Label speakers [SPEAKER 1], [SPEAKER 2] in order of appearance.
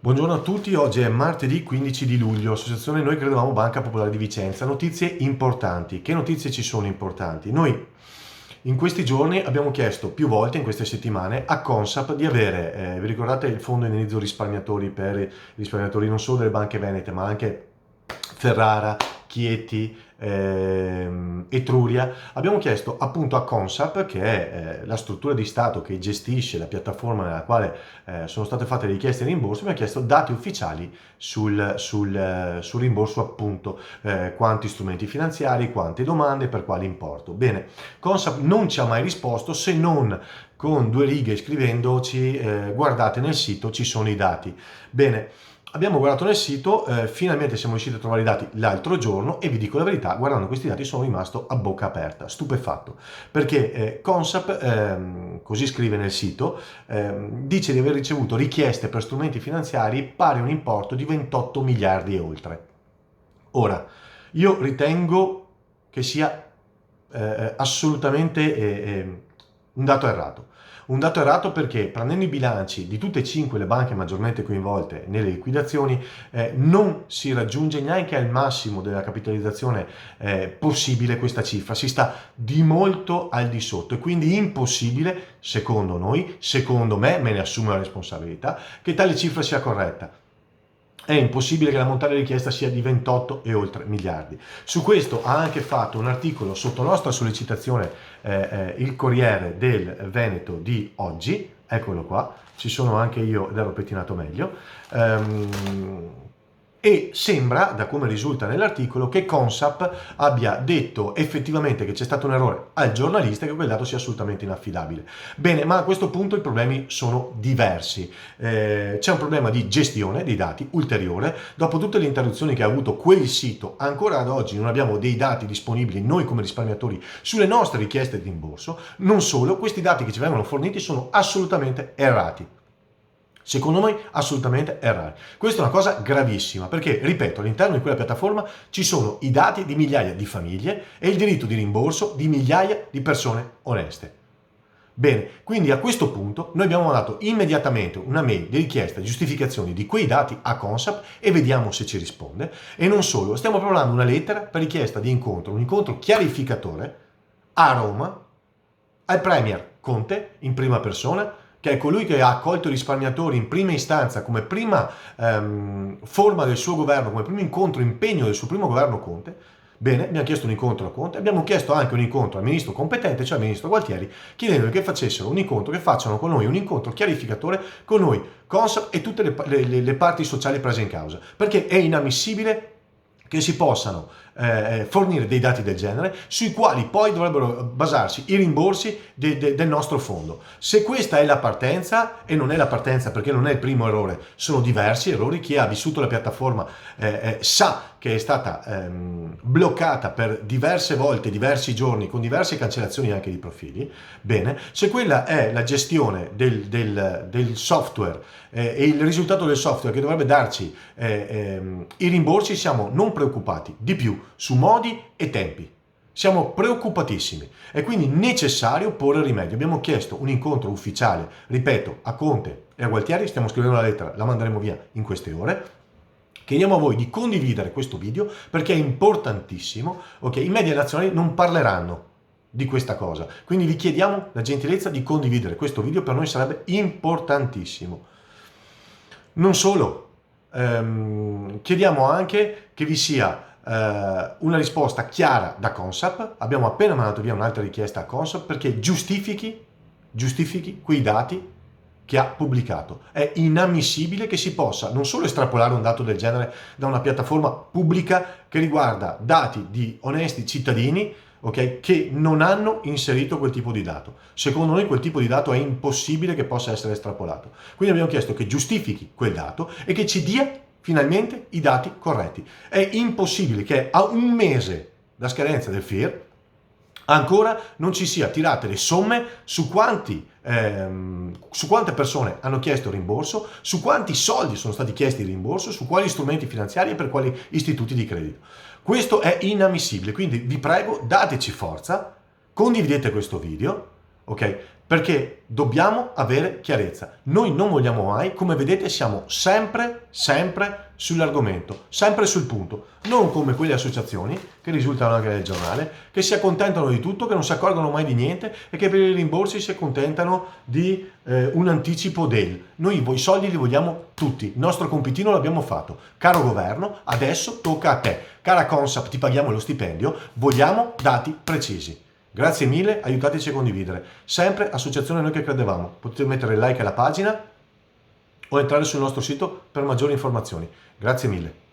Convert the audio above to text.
[SPEAKER 1] Buongiorno a tutti, oggi è martedì 15 di luglio, Associazione Noi Credevamo Banca Popolare di Vicenza. Notizie importanti. Che notizie ci sono importanti? Noi in questi giorni abbiamo chiesto più volte in queste settimane a Consap di avere, vi ricordate il fondo indennizzo risparmiatori per i risparmiatori non solo delle banche venete ma anche Ferrara, Chieti, Etruria. Abbiamo chiesto appunto a Consap, che è la struttura di Stato che gestisce la piattaforma nella quale sono state fatte le richieste di rimborso, abbiamo chiesto dati ufficiali sul rimborso, appunto quanti strumenti finanziari, quante domande, per quale importo. Bene, Consap non ci ha mai risposto, se non con 2 righe scrivendoci guardate nel sito, ci sono i dati. Bene, abbiamo guardato nel sito, finalmente siamo riusciti a trovare i dati l'altro giorno e vi dico la verità, guardando questi dati sono rimasto a bocca aperta, stupefatto, perché Consap, così scrive nel sito, dice di aver ricevuto richieste per strumenti finanziari pari a un importo di 28 miliardi e oltre. Ora, io ritengo che sia assolutamente un dato errato. Un dato errato perché, prendendo i bilanci di tutte e 5 le banche maggiormente coinvolte nelle liquidazioni, non si raggiunge neanche al massimo della capitalizzazione possibile questa cifra, si sta di molto al di sotto, e quindi impossibile, secondo noi, secondo me ne assumo la responsabilità, che tale cifra sia corretta. È impossibile che la montata richiesta sia di 28 e oltre miliardi. Su questo ha anche fatto un articolo sotto nostra sollecitazione il Corriere del Veneto di oggi, eccolo qua, ci sono anche io ed ero pettinato meglio, e sembra, da come risulta nell'articolo, che Consap abbia detto effettivamente che c'è stato un errore al giornalista e che quel dato sia assolutamente inaffidabile. Bene, ma a questo punto i problemi sono diversi. C'è un problema di gestione dei dati ulteriore. Dopo tutte le interruzioni che ha avuto quel sito, ancora ad oggi non abbiamo dei dati disponibili noi come risparmiatori sulle nostre richieste di rimborso. Non solo, questi dati che ci vengono forniti sono assolutamente errati. Secondo me assolutamente errati. Questa è una cosa gravissima perché, ripeto, all'interno di quella piattaforma ci sono i dati di migliaia di famiglie e il diritto di rimborso di migliaia di persone oneste. Bene, quindi a questo punto noi abbiamo mandato immediatamente una mail di richiesta di giustificazioni di quei dati a Consap e vediamo se ci risponde. E non solo, stiamo preparando una lettera per richiesta di incontro, un incontro chiarificatore a Roma al Premier Conte in prima persona, che è colui che ha accolto i risparmiatori in prima istanza come prima forma del suo governo, come primo incontro, impegno del suo primo governo Conte. Bene, abbiamo chiesto un incontro a Conte, abbiamo chiesto anche un incontro al ministro competente, cioè al ministro Gualtieri, chiedendo che facessero un incontro, che facciano con noi un incontro chiarificatore con noi, Consap e tutte le parti sociali prese in causa, perché è inammissibile che si possano fornire dei dati del genere sui quali poi dovrebbero basarsi i rimborsi del nostro fondo. Se questa è la partenza, e non è la partenza perché non è il primo errore, sono diversi errori, chi ha vissuto la piattaforma sa che è stata bloccata per diverse volte, diversi giorni, con diverse cancellazioni anche di profili. Bene, se quella è la gestione del software e il risultato del software che dovrebbe darci i rimborsi, siamo non preoccupati di più su modi e tempi. Siamo preoccupatissimi, è quindi necessario porre rimedio. Abbiamo chiesto un incontro ufficiale, ripeto, a Conte e a Gualtieri, stiamo scrivendo la lettera, la manderemo via in queste ore. Chiediamo a voi di condividere questo video perché è importantissimo. Ok, i media nazionali non parleranno di questa cosa, quindi vi chiediamo la gentilezza di condividere questo video, per noi sarebbe importantissimo. Non solo, chiediamo anche che vi sia una risposta chiara da Consap. Abbiamo appena mandato via un'altra richiesta a Consap perché giustifichi quei dati che ha pubblicato. È inammissibile che si possa non solo estrapolare un dato del genere da una piattaforma pubblica che riguarda dati di onesti cittadini, okay, che non hanno inserito quel tipo di dato. Secondo noi quel tipo di dato è impossibile che possa essere estrapolato. Quindi abbiamo chiesto che giustifichi quel dato e che ci dia finalmente i dati corretti. È impossibile che a un mese da scadenza del FIR ancora non ci sia tirate le somme su quante persone hanno chiesto rimborso, su quanti soldi sono stati chiesti di rimborso, su quali strumenti finanziari e per quali istituti di credito. Questo è inammissibile, quindi vi prego, dateci forza, condividete questo video, ok? perché dobbiamo avere chiarezza. Noi non vogliamo mai, come vedete, siamo sempre sull'argomento, sempre sul punto, non come quelle associazioni che risultano anche nel giornale, che si accontentano di tutto, che non si accorgono mai di niente e che per i rimborsi si accontentano di un anticipo del. Noi i soldi li vogliamo tutti, il nostro compitino l'abbiamo fatto. Caro governo, adesso tocca a te. Cara Consap, ti paghiamo lo stipendio, vogliamo dati precisi. Grazie mille, aiutateci a condividere. Sempre Associazione Noi che Credevamo. Potete mettere like alla pagina o entrare sul nostro sito per maggiori informazioni. Grazie mille.